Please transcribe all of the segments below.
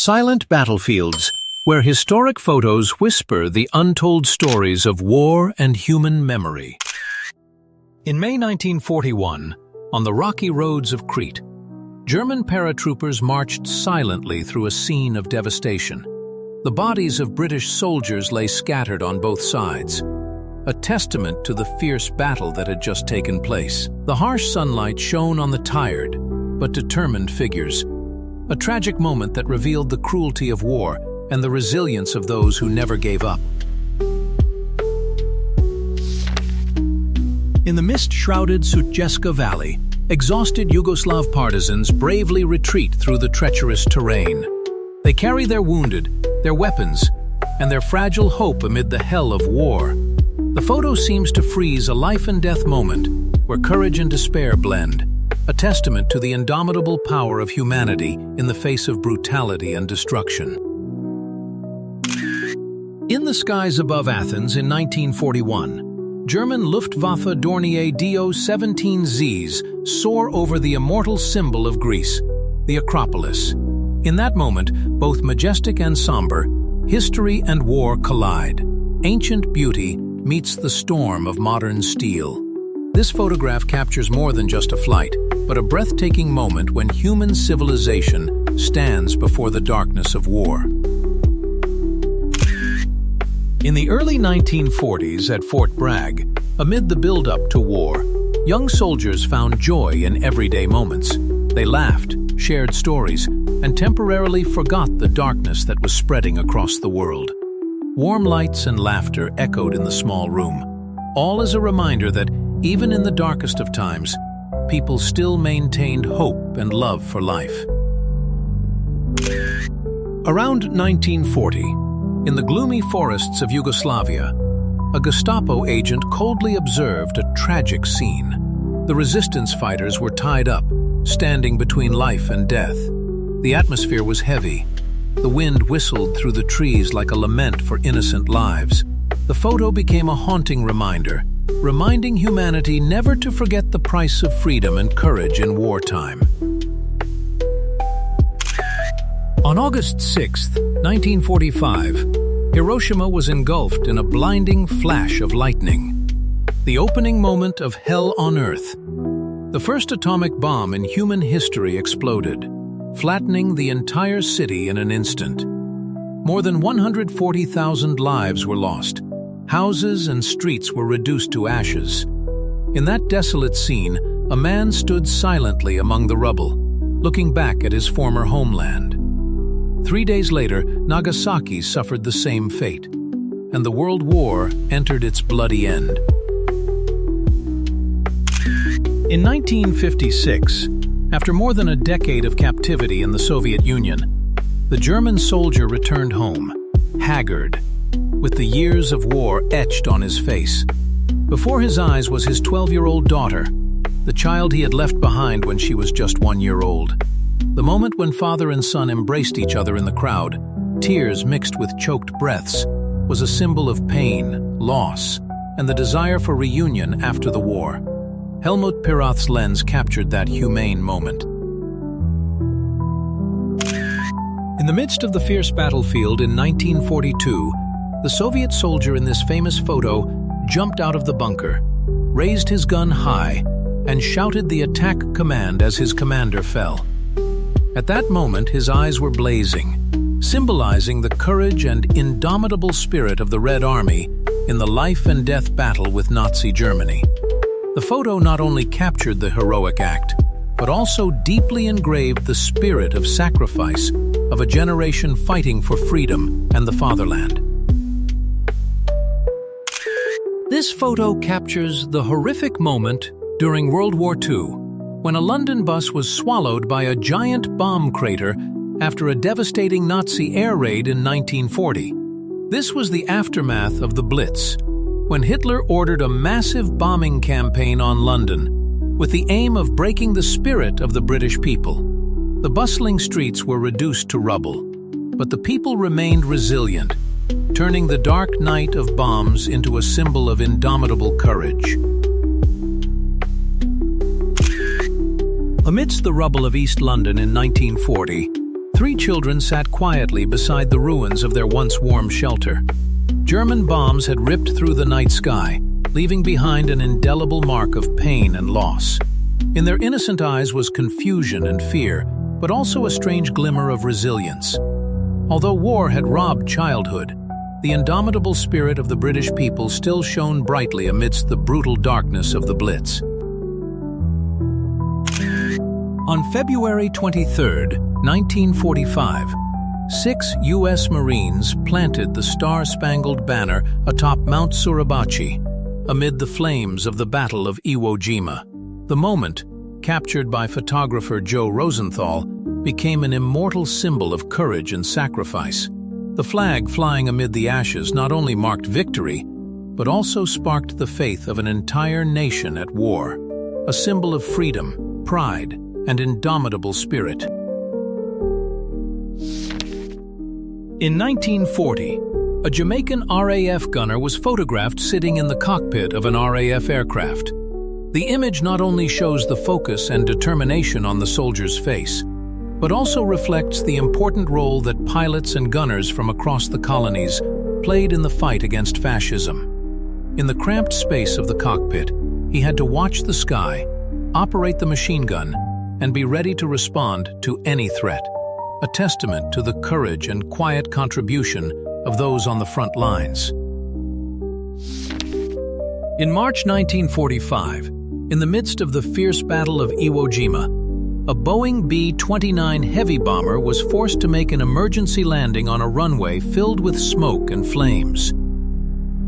Silent battlefields, where historic photos whisper the untold stories of war and human memory. In May 1941, on the rocky roads of Crete, German paratroopers marched silently through a scene of devastation. The bodies of British soldiers lay scattered on both sides, a testament to the fierce battle that had just taken place. The harsh sunlight shone on the tired but determined figures, a tragic moment that revealed the cruelty of war and the resilience of those who never gave up. In the mist-shrouded Sutjeska Valley, exhausted Yugoslav partisans bravely retreat through the treacherous terrain. They carry their wounded, their weapons, and their fragile hope amid the hell of war. The photo seems to freeze a life-and-death moment where courage and despair blend, a testament to the indomitable power of humanity in the face of brutality and destruction. In the skies above Athens in 1941, German Luftwaffe Dornier Do-17Zs soar over the immortal symbol of Greece, the Acropolis. In that moment, both majestic and somber, history and war collide. Ancient beauty meets the storm of modern steel. This photograph captures more than just a flight, but a breathtaking moment when human civilization stands before the darkness of war. In the early 1940s at Fort Bragg, amid the build-up to war, young soldiers found joy in everyday moments. They laughed, shared stories, and temporarily forgot the darkness that was spreading across the world. Warm lights and laughter echoed in the small room, all as a reminder that even in the darkest of times, people still maintained hope and love for life. Around 1940, in the gloomy forests of Yugoslavia, a Gestapo agent coldly observed a tragic scene. The resistance fighters were tied up, standing between life and death. The atmosphere was heavy. The wind whistled through the trees like a lament for innocent lives. The photo became a haunting reminder, reminding humanity never to forget the price of freedom and courage in wartime. On August 6, 1945, Hiroshima was engulfed in a blinding flash of lightning, the opening moment of hell on Earth. The first atomic bomb in human history exploded, flattening the entire city in an instant. More than 140,000 lives were lost. Houses and streets were reduced to ashes. In that desolate scene, a man stood silently among the rubble, looking back at his former homeland. 3 days later, Nagasaki suffered the same fate, and the World War entered its bloody end. In 1956, after more than a decade of captivity in the Soviet Union, the German soldier returned home, haggard, with the years of war etched on his face. Before his eyes was his 12-year-old daughter, the child he had left behind when she was just 1 year old. The moment when father and son embraced each other in the crowd, tears mixed with choked breaths, was a symbol of pain, loss, and the desire for reunion after the war. Helmut Pirath's lens captured that humane moment. In the midst of the fierce battlefield in 1942, the Soviet soldier in this famous photo jumped out of the bunker, raised his gun high, and shouted the attack command as his commander fell. At that moment, his eyes were blazing, symbolizing the courage and indomitable spirit of the Red Army in the life-and-death battle with Nazi Germany. The photo not only captured the heroic act, but also deeply engraved the spirit of sacrifice of a generation fighting for freedom and the fatherland. This photo captures the horrific moment during World War II, when a London bus was swallowed by a giant bomb crater after a devastating Nazi air raid in 1940. This was the aftermath of the Blitz, when Hitler ordered a massive bombing campaign on London, with the aim of breaking the spirit of the British people. The bustling streets were reduced to rubble, but the people remained resilient, turning the dark night of bombs into a symbol of indomitable courage. Amidst the rubble of East London in 1940, 3 children sat quietly beside the ruins of their once warm shelter. German bombs had ripped through the night sky, leaving behind an indelible mark of pain and loss. In their innocent eyes was confusion and fear, but also a strange glimmer of resilience. Although war had robbed childhood, the indomitable spirit of the British people still shone brightly amidst the brutal darkness of the Blitz. On February 23, 1945, 6 U.S. Marines planted the Star-Spangled Banner atop Mount Suribachi, amid the flames of the Battle of Iwo Jima. The moment, captured by photographer Joe Rosenthal, became an immortal symbol of courage and sacrifice. The flag flying amid the ashes not only marked victory, but also sparked the faith of an entire nation at war, a symbol of freedom, pride, and indomitable spirit. In 1940, a Jamaican RAF gunner was photographed sitting in the cockpit of an RAF aircraft. The image not only shows the focus and determination on the soldier's face, but also reflects the important role that pilots and gunners from across the colonies played in the fight against fascism. In the cramped space of the cockpit, he had to watch the sky, operate the machine gun, and be ready to respond to any threat, a testament to the courage and quiet contribution of those on the front lines. In March 1945, in the midst of the fierce Battle of Iwo Jima, a Boeing B-29 heavy bomber was forced to make an emergency landing on a runway filled with smoke and flames.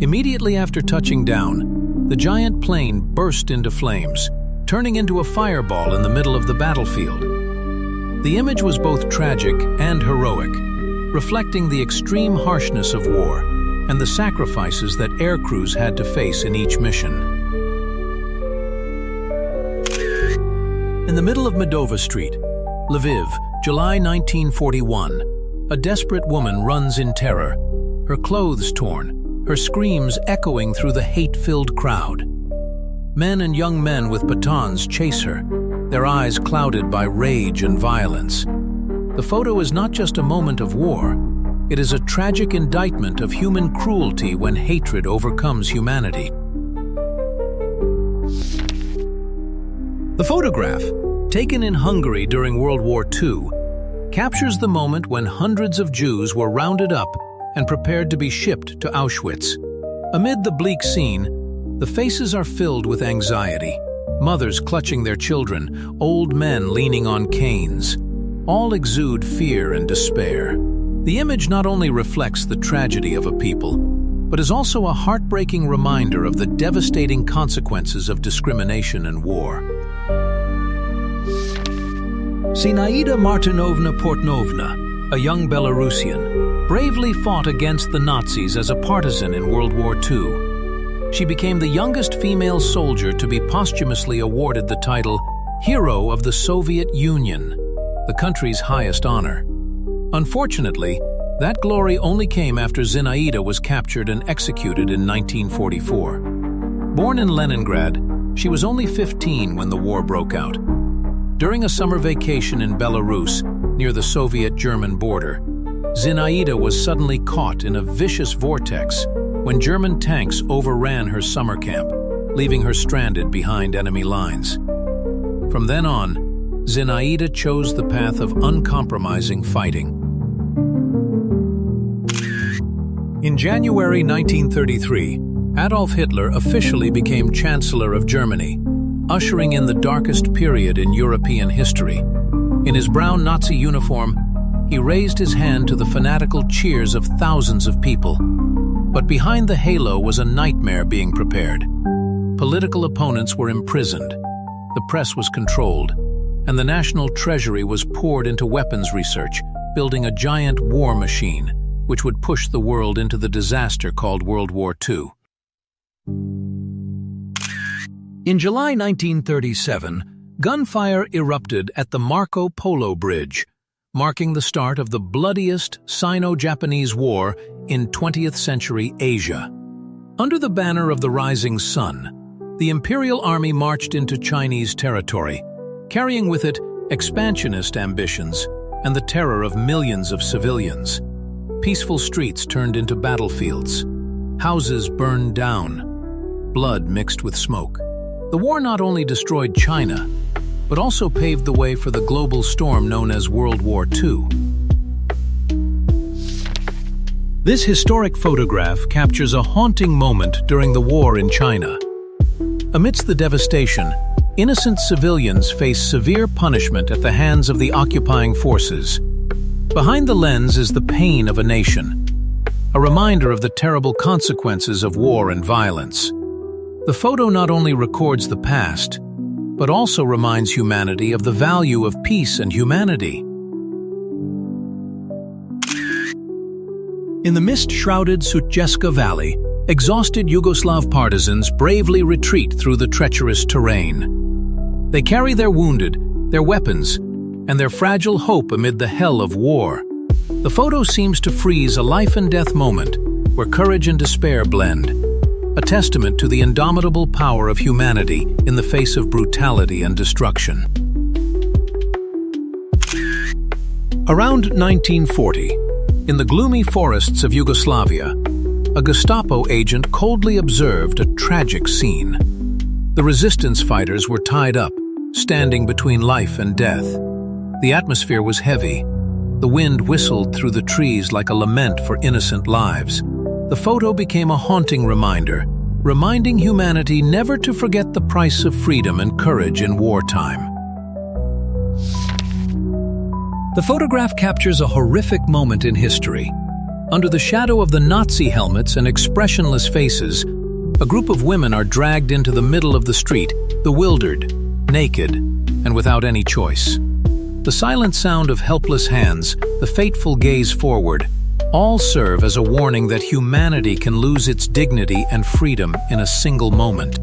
Immediately after touching down, the giant plane burst into flames, turning into a fireball in the middle of the battlefield. The image was both tragic and heroic, reflecting the extreme harshness of war and the sacrifices that air crews had to face in each mission. In the middle of Medova Street, Lviv, July 1941, a desperate woman runs in terror, her clothes torn, her screams echoing through the hate-filled crowd. Men and young men with batons chase her, their eyes clouded by rage and violence. The photo is not just a moment of war, it is a tragic indictment of human cruelty when hatred overcomes humanity. The photograph, taken in Hungary during World War II, captures the moment when hundreds of Jews were rounded up and prepared to be shipped to Auschwitz. Amid the bleak scene, the faces are filled with anxiety, mothers clutching their children, old men leaning on canes. All exude fear and despair. The image not only reflects the tragedy of a people, but is also a heartbreaking reminder of the devastating consequences of discrimination and war. Zinaida Martinovna Portnovna, a young Belarusian, bravely fought against the Nazis as a partisan in World War II. She became the youngest female soldier to be posthumously awarded the title Hero of the Soviet Union, the country's highest honor. Unfortunately, that glory only came after Zinaida was captured and executed in 1944. Born in Leningrad, she was only 15 when the war broke out. During a summer vacation in Belarus, near the Soviet-German border, Zinaida was suddenly caught in a vicious vortex when German tanks overran her summer camp, leaving her stranded behind enemy lines. From then on, Zinaida chose the path of uncompromising fighting. In January 1933, Adolf Hitler officially became Chancellor of Germany, ushering in the darkest period in European history. In his brown Nazi uniform, he raised his hand to the fanatical cheers of thousands of people. But behind the halo was a nightmare being prepared. Political opponents were imprisoned, the press was controlled, and the national treasury was poured into weapons research, building a giant war machine, which would push the world into the disaster called World War II. In July 1937, gunfire erupted at the Marco Polo Bridge, marking the start of the bloodiest Sino-Japanese War in 20th century Asia. Under the banner of the rising sun, the Imperial Army marched into Chinese territory, carrying with it expansionist ambitions and the terror of millions of civilians. Peaceful streets turned into battlefields. Houses burned down. Blood mixed with smoke. The war not only destroyed China, but also paved the way for the global storm known as World War II. This historic photograph captures a haunting moment during the war in China. Amidst the devastation, innocent civilians face severe punishment at the hands of the occupying forces. Behind the lens is the pain of a nation, a reminder of the terrible consequences of war and violence. The photo not only records the past, but also reminds humanity of the value of peace and humanity. In the mist-shrouded Suceska Valley, exhausted Yugoslav partisans bravely retreat through the treacherous terrain. They carry their wounded, their weapons, and their fragile hope amid the hell of war. The photo seems to freeze a life-and-death moment where courage and despair blend, a testament to the indomitable power of humanity in the face of brutality and destruction. Around 1940, in the gloomy forests of Yugoslavia, a Gestapo agent coldly observed a tragic scene. The resistance fighters were tied up, standing between life and death. The atmosphere was heavy. The wind whistled through the trees like a lament for innocent lives. The photo became a haunting reminder, reminding humanity never to forget the price of freedom and courage in wartime. The photograph captures a horrific moment in history. Under the shadow of the Nazi helmets and expressionless faces, a group of women are dragged into the middle of the street, bewildered, naked, and without any choice. The silent sound of helpless hands, the fateful gaze forward, all serve as a warning that humanity can lose its dignity and freedom in a single moment.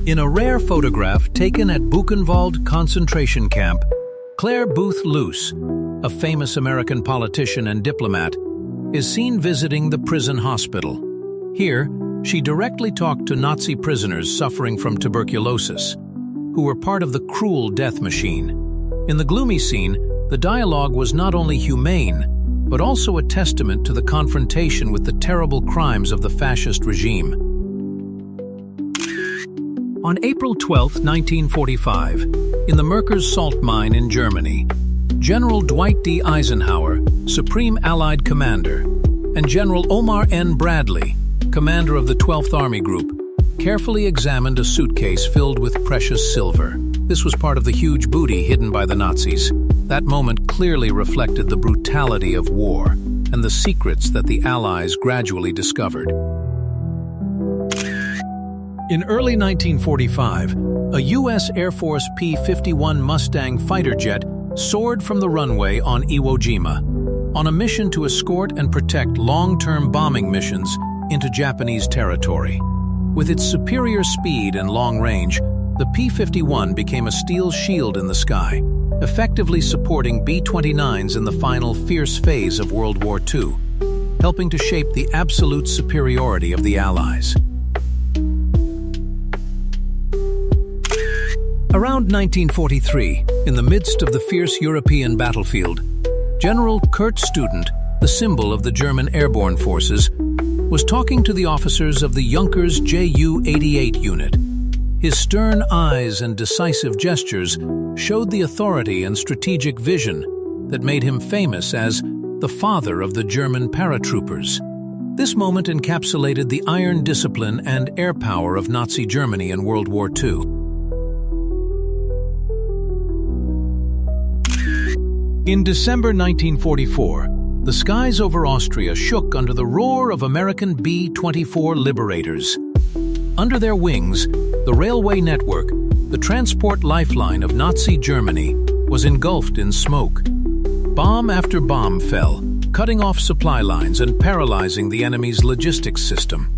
In a rare photograph taken at Buchenwald concentration camp, Claire Booth Luce, a famous American politician and diplomat, is seen visiting the prison hospital. Here, she directly talked to Nazi prisoners suffering from tuberculosis, who were part of the cruel death machine. In the gloomy scene, the dialogue was not only humane, but also a testament to the confrontation with the terrible crimes of the fascist regime. On April 12, 1945, in the Merkers salt mine in Germany, General Dwight D. Eisenhower, Supreme Allied Commander, and General Omar N. Bradley, commander of the 12th Army Group, carefully examined a suitcase filled with precious silver. This was part of the huge booty hidden by the Nazis. That moment clearly reflected the brutality of war and the secrets that the Allies gradually discovered. In early 1945, a U.S. Air Force P-51 Mustang fighter jet soared from the runway on Iwo Jima, on a mission to escort and protect long-term bombing missions into Japanese territory. With its superior speed and long range, the P-51 became a steel shield in the sky, effectively supporting B-29s in the final fierce phase of World War II, helping to shape the absolute superiority of the Allies. Around 1943, in the midst of the fierce European battlefield, General Kurt Student, the symbol of the German airborne forces, was talking to the officers of the Junkers Ju-88 unit. His stern eyes and decisive gestures showed the authority and strategic vision that made him famous as the father of the German paratroopers. This moment encapsulated the iron discipline and air power of Nazi Germany in World War II. In December 1944, the skies over Austria shook under the roar of American B-24 Liberators. Under their wings, the railway network, the transport lifeline of Nazi Germany, was engulfed in smoke. Bomb after bomb fell, cutting off supply lines and paralyzing the enemy's logistics system.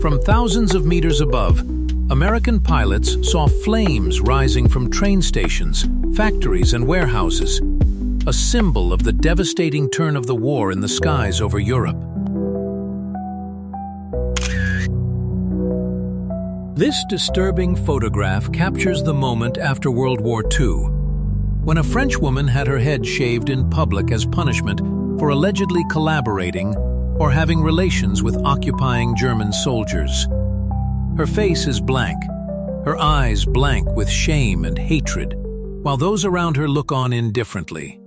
From thousands of meters above, American pilots saw flames rising from train stations, factories, and warehouses, a symbol of the devastating turn of the war in the skies over Europe. This disturbing photograph captures the moment after World War II, when a French woman had her head shaved in public as punishment for allegedly collaborating or having relations with occupying German soldiers. Her face is blank, her eyes blank with shame and hatred, while those around her look on indifferently.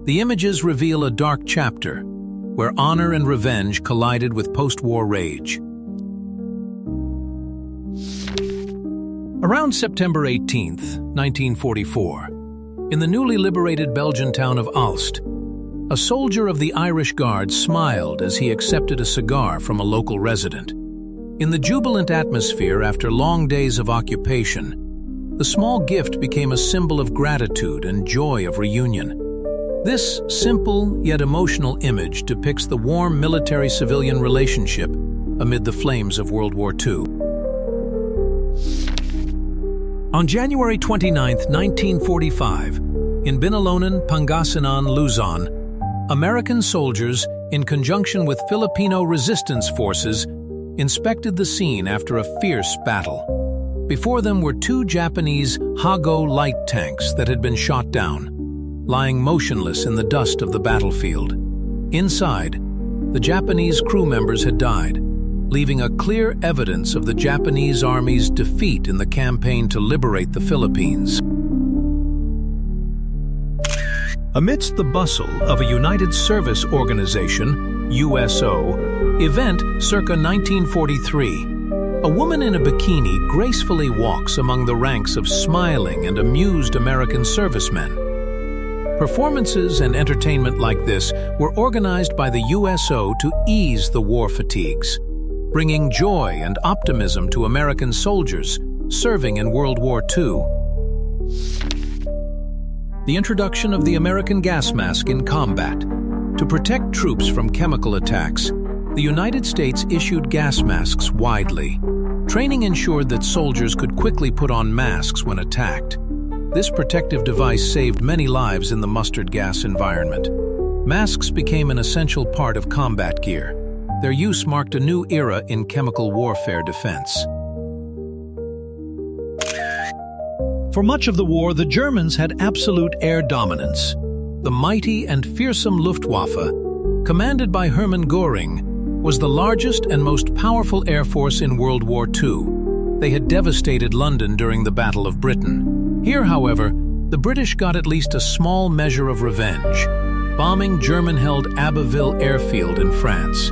The images reveal a dark chapter where honor and revenge collided with post-war rage. Around September 18, 1944, in the newly liberated Belgian town of Aalst, a soldier of the Irish Guard smiled as he accepted a cigar from a local resident. In the jubilant atmosphere after long days of occupation, the small gift became a symbol of gratitude and joy of reunion. This simple yet emotional image depicts the warm military-civilian relationship amid the flames of World War II. On January 29, 1945, in Binalonan, Pangasinan, Luzon, American soldiers, in conjunction with Filipino resistance forces, inspected the scene after a fierce battle. Before them were two Japanese Hago light tanks that had been shot down, lying motionless in the dust of the battlefield. Inside, the Japanese crew members had died, leaving a clear evidence of the Japanese Army's defeat in the campaign to liberate the Philippines. Amidst the bustle of a United Service Organization, USO, event circa 1943, a woman in a bikini gracefully walks among the ranks of smiling and amused American servicemen. Performances and entertainment like this were organized by the USO to ease the war fatigues, bringing joy and optimism to American soldiers serving in World War II. The introduction of the American gas mask in combat. To protect troops from chemical attacks, the United States issued gas masks widely. Training ensured that soldiers could quickly put on masks when attacked. This protective device saved many lives in the mustard gas environment. Masks became an essential part of combat gear. Their use marked a new era in chemical warfare defense. For much of the war, the Germans had absolute air dominance. The mighty and fearsome Luftwaffe, commanded by Hermann Göring, was the largest and most powerful air force in World War II. They had devastated London during the Battle of Britain. Here, however, the British got at least a small measure of revenge, bombing German-held Abbeville airfield in France.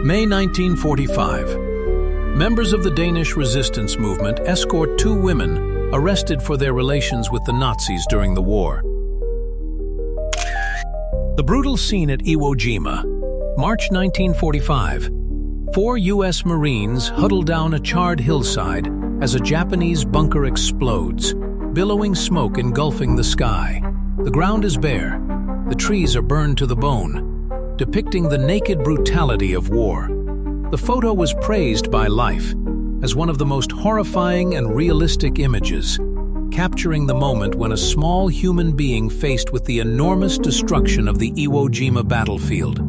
May 1945. Members of the Danish resistance movement escort two women arrested for their relations with the Nazis during the war. The brutal scene at Iwo Jima, March 1945. 4 U.S. Marines huddle down a charred hillside as a Japanese bunker explodes, billowing smoke engulfing the sky. The ground is bare. The trees are burned to the bone, depicting the naked brutality of war. The photo was praised by Life as one of the most horrifying and realistic images, capturing the moment when a small human being faced with the enormous destruction of the Iwo Jima battlefield.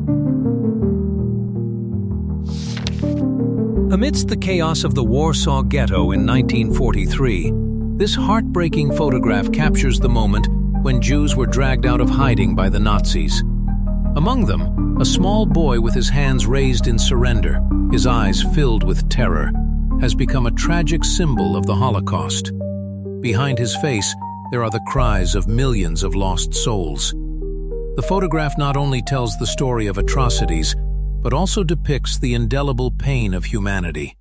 Amidst the chaos of the Warsaw Ghetto in 1943, this heartbreaking photograph captures the moment when Jews were dragged out of hiding by the Nazis. Among them, a small boy with his hands raised in surrender, his eyes filled with terror, has become a tragic symbol of the Holocaust. Behind his face, there are the cries of millions of lost souls. The photograph not only tells the story of atrocities, but also depicts the indelible pain of humanity.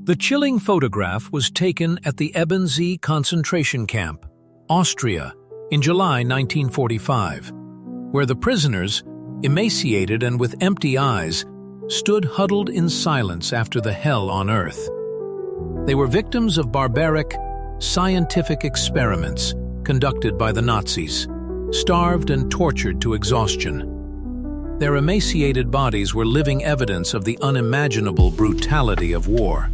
The chilling photograph was taken at the Ebensee concentration camp, Austria, in July 1945, where the prisoners, emaciated and with empty eyes, stood huddled in silence after the hell on earth. They were victims of barbaric, scientific experiments conducted by the Nazis, starved and tortured to exhaustion. Their emaciated bodies were living evidence of the unimaginable brutality of war.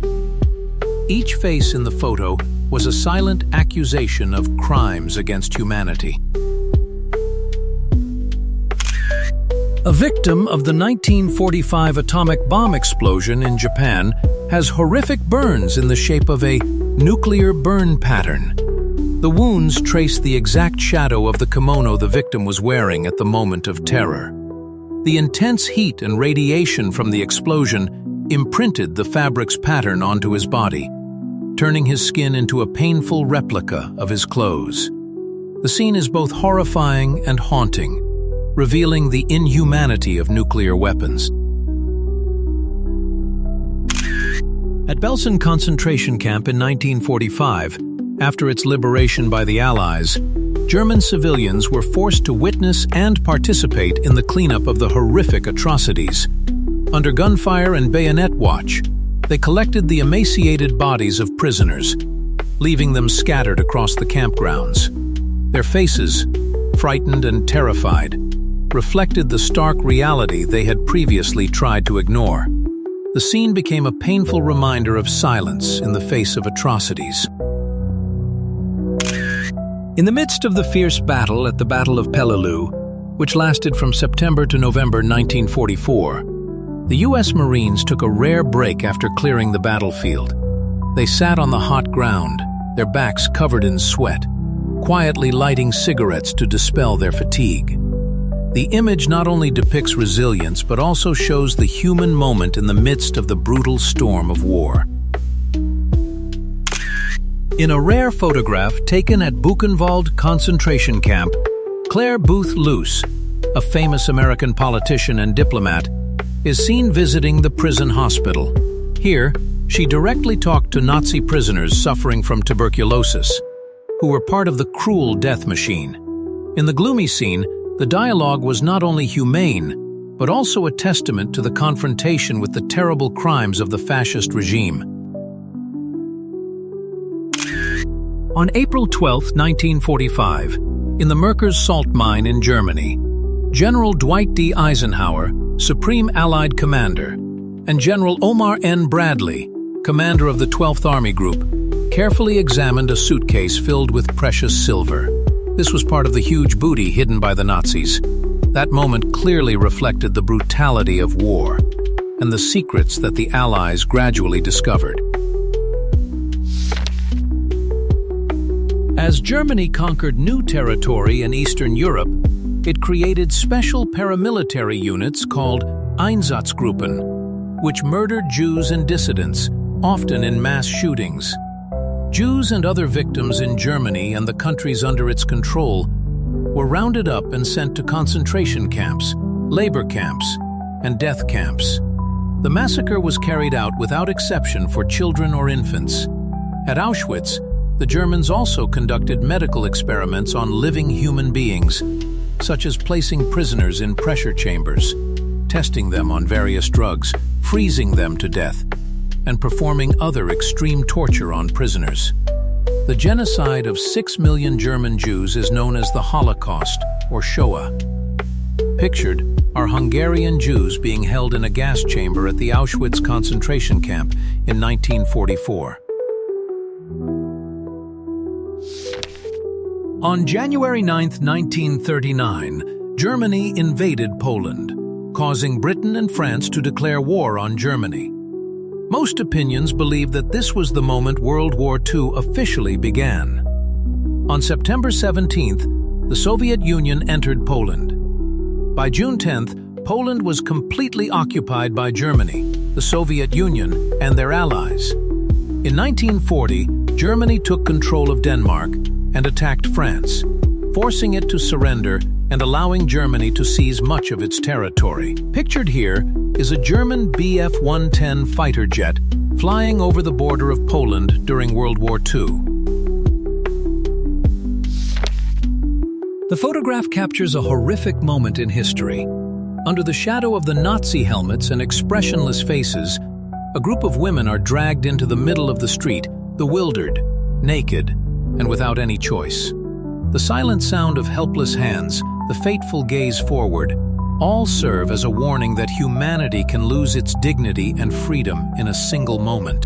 Each face in the photo was a silent accusation of crimes against humanity. A victim of the 1945 atomic bomb explosion in Japan has horrific burns in the shape of a nuclear burn pattern. The wounds trace the exact shadow of the kimono the victim was wearing at the moment of terror. The intense heat and radiation from the explosion imprinted the fabric's pattern onto his body, turning his skin into a painful replica of his clothes. The scene is both horrifying and haunting, revealing the inhumanity of nuclear weapons. At Belsen concentration camp in 1945, after its liberation by the Allies, German civilians were forced to witness and participate in the cleanup of the horrific atrocities. Under gunfire and bayonet watch, they collected the emaciated bodies of prisoners, leaving them scattered across the campgrounds. Their faces, frightened and terrified, reflected the stark reality they had previously tried to ignore. The scene became a painful reminder of silence in the face of atrocities. In the midst of the fierce battle at the Battle of Peleliu, which lasted from September to November 1944, the U.S. Marines took a rare break after clearing the battlefield. They sat on the hot ground, their backs covered in sweat, quietly lighting cigarettes to dispel their fatigue. The image not only depicts resilience but also shows the human moment in the midst of the brutal storm of war. In a rare photograph taken at Buchenwald concentration camp, Claire Booth Luce, a famous American politician and diplomat, is seen visiting the prison hospital. Here, she directly talked to Nazi prisoners suffering from tuberculosis, who were part of the cruel death machine. In the gloomy scene, the dialogue was not only humane, but also a testament to the confrontation with the terrible crimes of the fascist regime. On April 12, 1945, in the Merkers salt mine in Germany, General Dwight D. Eisenhower, Supreme Allied Commander, and General Omar N. Bradley, commander of the 12th Army Group, carefully examined a suitcase filled with precious silver. This was part of the huge booty hidden by the Nazis. That moment clearly reflected the brutality of war and the secrets that the Allies gradually discovered. As Germany conquered new territory in Eastern Europe, it created special paramilitary units called Einsatzgruppen, which murdered Jews and dissidents, often in mass shootings. Jews and other victims in Germany and the countries under its control were rounded up and sent to concentration camps, labor camps, and death camps. The massacre was carried out without exception for children or infants. At Auschwitz, the Germans also conducted medical experiments on living human beings, such as placing prisoners in pressure chambers, testing them on various drugs, freezing them to death, and performing other extreme torture on prisoners. The genocide of 6 million German Jews is known as the Holocaust, or Shoah. Pictured are Hungarian Jews being held in a gas chamber at the Auschwitz concentration camp in 1944. On January 9, 1939, Germany invaded Poland, causing Britain and France to declare war on Germany. Most opinions believe that this was the moment World War II officially began. On September 17th, the Soviet Union entered Poland. By June 10th, Poland was completely occupied by Germany, the Soviet Union, and their allies. In 1940, Germany took control of Denmark and attacked France, forcing it to surrender and allowing Germany to seize much of its territory. Pictured here is a German Bf-110 fighter jet flying over the border of Poland during World War II. The photograph captures a horrific moment in history. Under the shadow of the Nazi helmets and expressionless faces, a group of women are dragged into the middle of the street, bewildered, naked, and without any choice. The silent sound of helpless hands, the fateful gaze forward, all serve as a warning that humanity can lose its dignity and freedom in a single moment.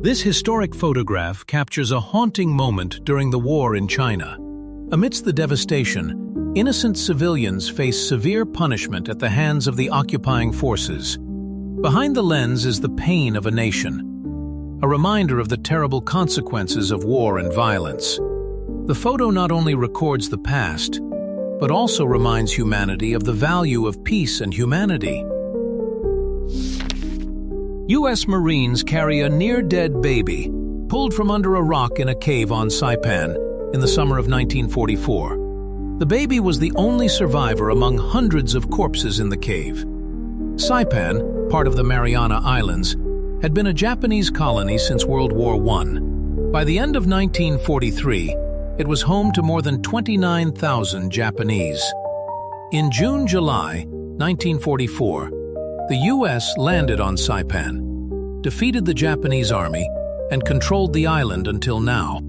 This historic photograph captures a haunting moment during the war in China. Amidst the devastation, innocent civilians face severe punishment at the hands of the occupying forces. Behind the lens is the pain of a nation, a reminder of the terrible consequences of war and violence. The photo not only records the past, but also reminds humanity of the value of peace and humanity. U.S. Marines carry a near-dead baby, pulled from under a rock in a cave on Saipan in the summer of 1944. The baby was the only survivor among hundreds of corpses in the cave. Saipan, part of the Mariana Islands, had been a Japanese colony since World War I. By the end of 1943, it was home to more than 29,000 Japanese. In June-July 1944, the U.S. landed on Saipan, defeated the Japanese army, and controlled the island until now.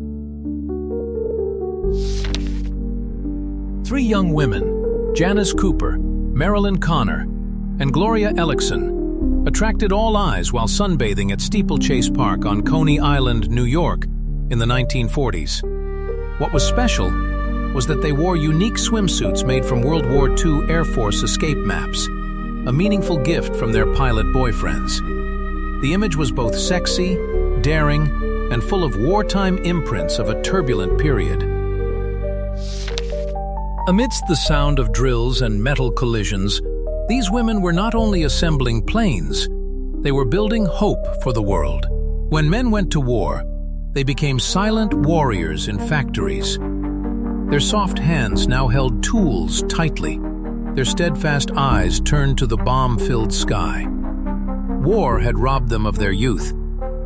3 young women, Janice Cooper, Marilyn Connor, and Gloria Ellickson, attracted all eyes while sunbathing at Steeplechase Park on Coney Island, New York, in the 1940s. What was special was that they wore unique swimsuits made from World War II Air Force escape maps, a meaningful gift from their pilot boyfriends. The image was both sexy, daring, and full of wartime imprints of a turbulent period. Amidst the sound of drills and metal collisions, these women were not only assembling planes, they were building hope for the world. When men went to war, they became silent warriors in factories. Their soft hands now held tools tightly, their steadfast eyes turned to the bomb-filled sky. War had robbed them of their youth,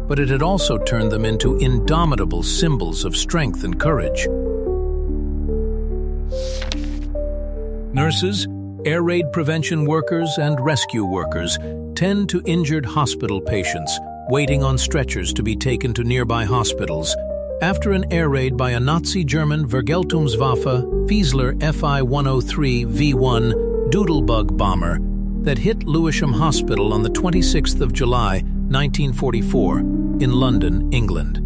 but it had also turned them into indomitable symbols of strength and courage. Nurses, air raid prevention workers, and rescue workers tend to injured hospital patients, waiting on stretchers to be taken to nearby hospitals after an air raid by a Nazi German Vergeltungswaffe Fiesler Fi-103 V1 Doodlebug bomber that hit Lewisham Hospital on the 26th of July, 1944, in London, England.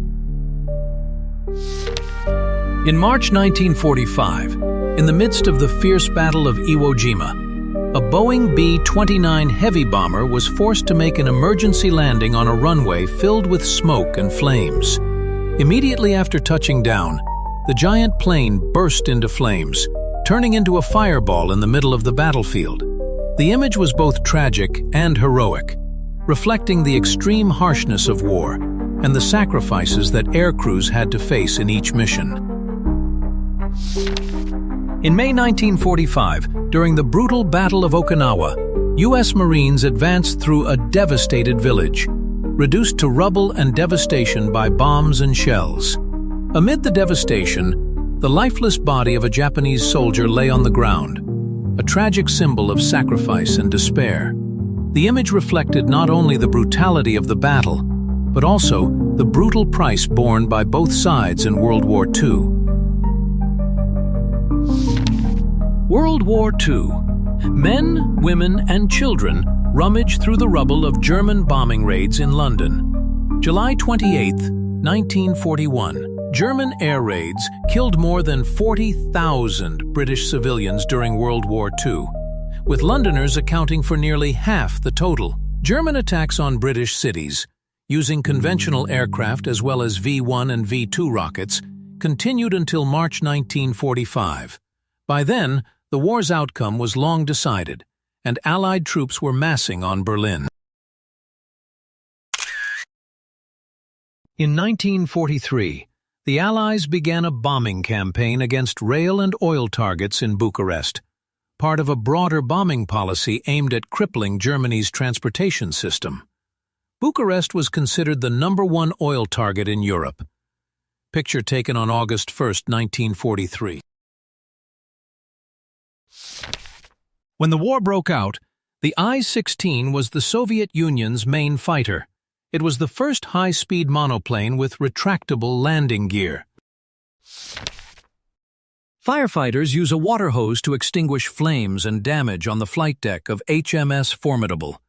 In March 1945, in the midst of the fierce Battle of Iwo Jima, a Boeing B-29 heavy bomber was forced to make an emergency landing on a runway filled with smoke and flames. Immediately after touching down, the giant plane burst into flames, turning into a fireball in the middle of the battlefield. The image was both tragic and heroic, reflecting the extreme harshness of war and the sacrifices that air crews had to face in each mission. In May 1945, during the brutal Battle of Okinawa, U.S. Marines advanced through a devastated village, reduced to rubble and devastation by bombs and shells. Amid the devastation, the lifeless body of a Japanese soldier lay on the ground, a tragic symbol of sacrifice and despair. The image reflected not only the brutality of the battle, but also the brutal price borne by both sides in World War II. World War II. Men, women, and children rummaged through the rubble of German bombing raids in London. July 28, 1941. German air raids killed more than 40,000 British civilians during World War II, with Londoners accounting for nearly half the total. German attacks on British cities, using conventional aircraft as well as V-1 and V-2 rockets, continued until March 1945. By then, the war's outcome was long decided, and Allied troops were massing on Berlin. In 1943, the Allies began a bombing campaign against rail and oil targets in Bucharest, part of a broader bombing policy aimed at crippling Germany's transportation system. Bucharest was considered the #1 oil target in Europe. Picture taken on August 1, 1943. When the war broke out, the I-16 was the Soviet Union's main fighter. It was the first high-speed monoplane with retractable landing gear. Firefighters use a water hose to extinguish flames and damage on the flight deck of HMS Formidable,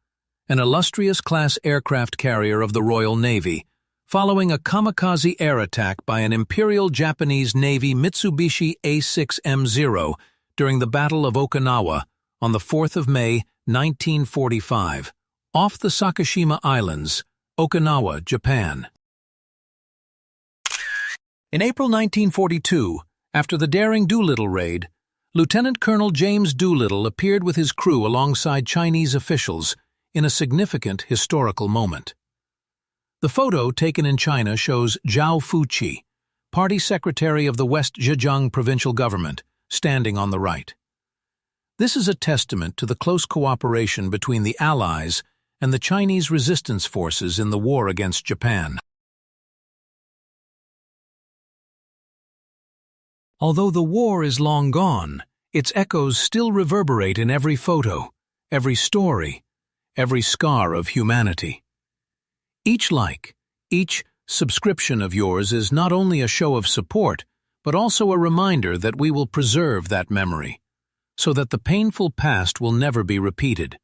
an illustrious-class aircraft carrier of the Royal Navy, following a kamikaze air attack by an Imperial Japanese Navy Mitsubishi A6M0 during the Battle of Okinawa on the 4th of May, 1945, off the Sakishima Islands, Okinawa, Japan. In April 1942, after the daring Doolittle raid, Lieutenant Colonel James Doolittle appeared with his crew alongside Chinese officials in a significant historical moment. The photo taken in China shows Zhao Fuqi, party secretary of the West Zhejiang provincial government, standing on the right. This is a testament to the close cooperation between the Allies and the Chinese resistance forces in the war against Japan. Although the war is long gone, its echoes still reverberate in every photo, every story, every scar of humanity. Each like, each subscription of yours is not only a show of support, but also a reminder that we will preserve that memory, so that the painful past will never be repeated.